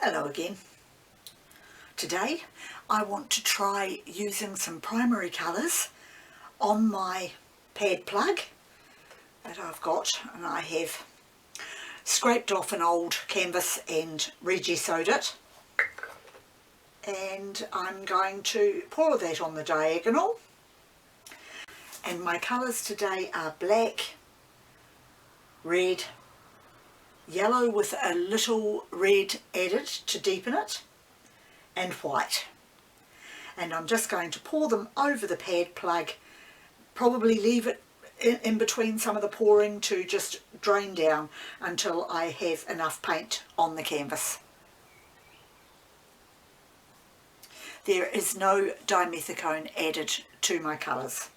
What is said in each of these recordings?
Hello again. Today I want to try using some primary colours on my pad plug that I've got, and I have scraped off an old canvas and regessoed it, and I'm going to pour that on the diagonal. And my colours today are black, red, yellow with a little red added to deepen it, and white. And I'm just going to pour them over the pad plug, probably leave it in between some of the pouring to just drain down until I have enough paint on the canvas. There is no dimethicone added to my colours.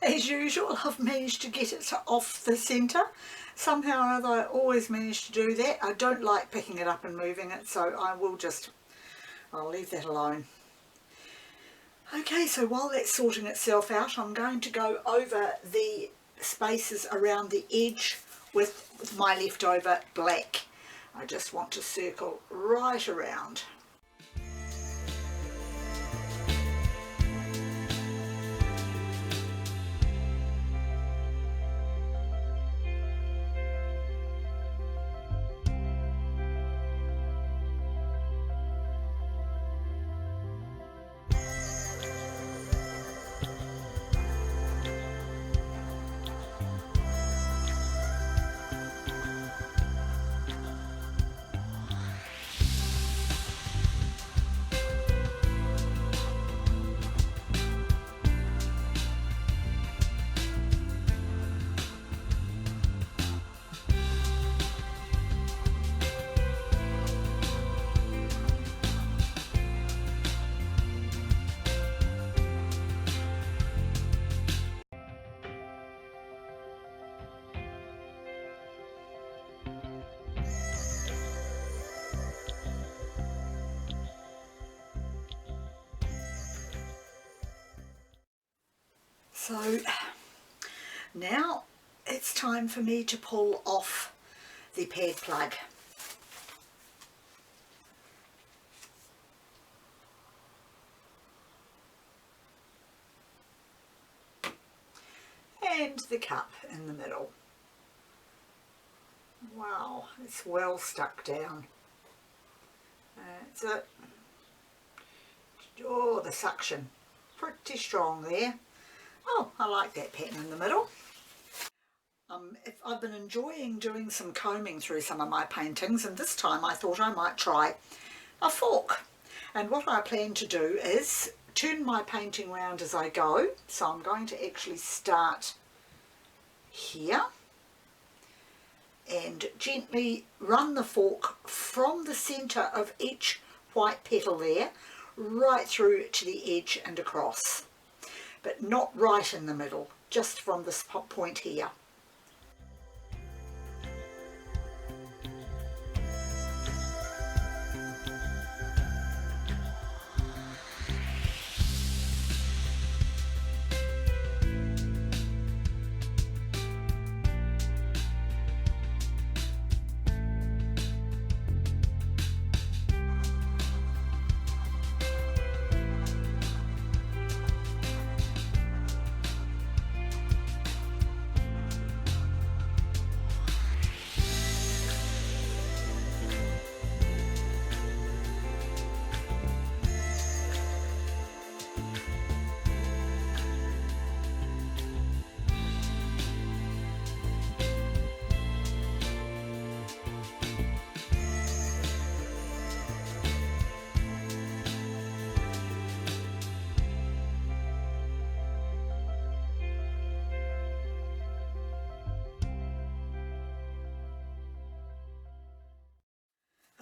As usual, I've managed to get it off the centre. Somehow or other I always manage to do that. I don't like picking it up and moving it, so I'll leave that alone. Okay, so while that's sorting itself out, I'm going to go over the spaces around the edge with my leftover black. I just want to circle right around. So now it's time for me to pull off the pad plug. And the cup in the middle. Wow, it's well stuck down. That's it. Oh, the suction, pretty strong there. Oh, I like that pattern in the middle. I've been enjoying doing some combing through some of my paintings, and this time I thought I might try a fork. And what I plan to do is turn my painting round as I go. So I'm going to actually start here and gently run the fork from the centre of each white petal there right through to the edge and across. But not right in the middle, just from this point here.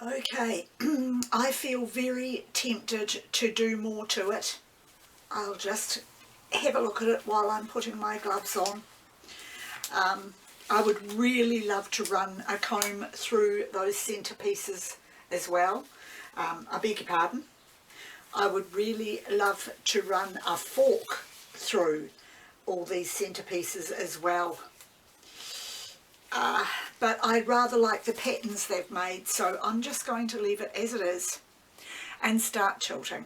Okay, I feel very tempted to do more to it. I'll just have a look at it while I'm putting my gloves on. I would really love to run a comb through those centre pieces as well. I beg your pardon. I would really love to run a fork through all these centre pieces as well. But I rather like the patterns they've made, so I'm just going to leave it as it is and start tilting.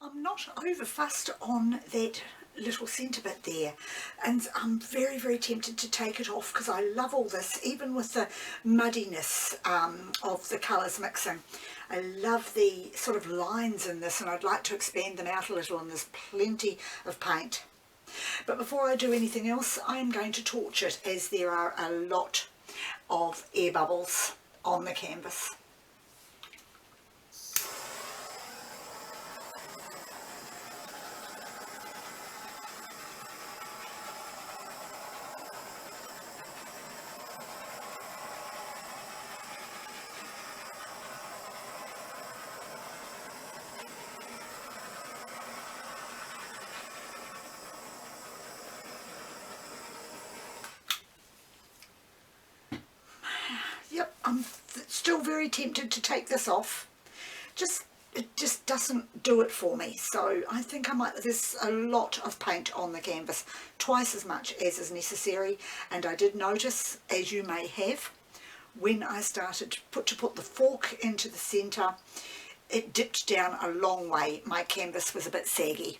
I'm not over fussed on that little centre bit there, and I'm very, very tempted to take it off because I love all this, even with the muddiness of the colours mixing. I love the sort of lines in this, and I'd like to expand them out a little, and there's plenty of paint. But before I do anything else, I am going to torch it, as there are a lot of air bubbles on the canvas. Yep, I'm still very tempted to take this off. It just doesn't do it for me. So I think I might, there's a lot of paint on the canvas, twice as much as is necessary. And I did notice, as you may have, when I started to put the fork into the centre, it dipped down a long way. My canvas was a bit saggy.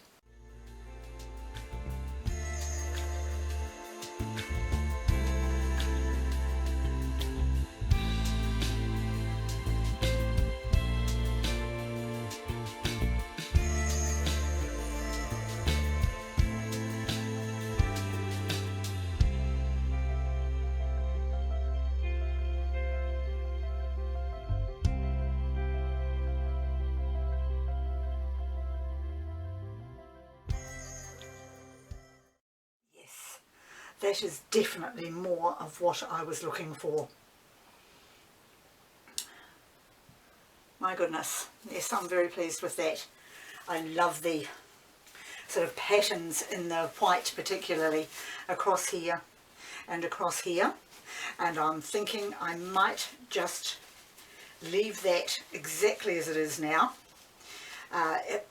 That is definitely more of what I was looking for. My goodness, yes, I'm very pleased with that. I love the sort of patterns in the white, particularly across here and across here. And I'm thinking I might just leave that exactly as it is now.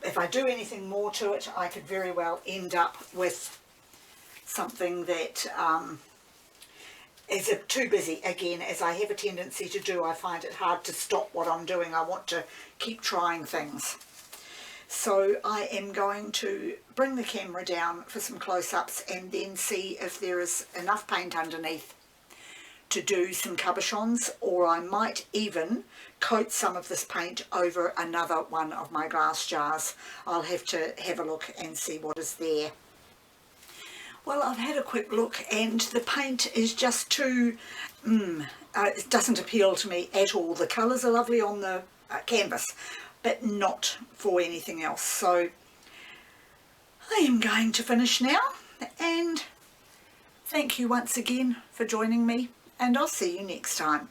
If I do anything more to it, I could very well end up with something that is too busy. Again, as I have a tendency to do, I find it hard to stop what I'm doing. I want to keep trying things. So I am going to bring the camera down for some close-ups and then see if there is enough paint underneath to do some cabochons, or I might even coat some of this paint over another one of my glass jars. I'll have to have a look and see what is there. Well, I've had a quick look and the paint is just too, it doesn't appeal to me at all. The colours are lovely on the canvas, but not for anything else. So I am going to finish now, and thank you once again for joining me, and I'll see you next time.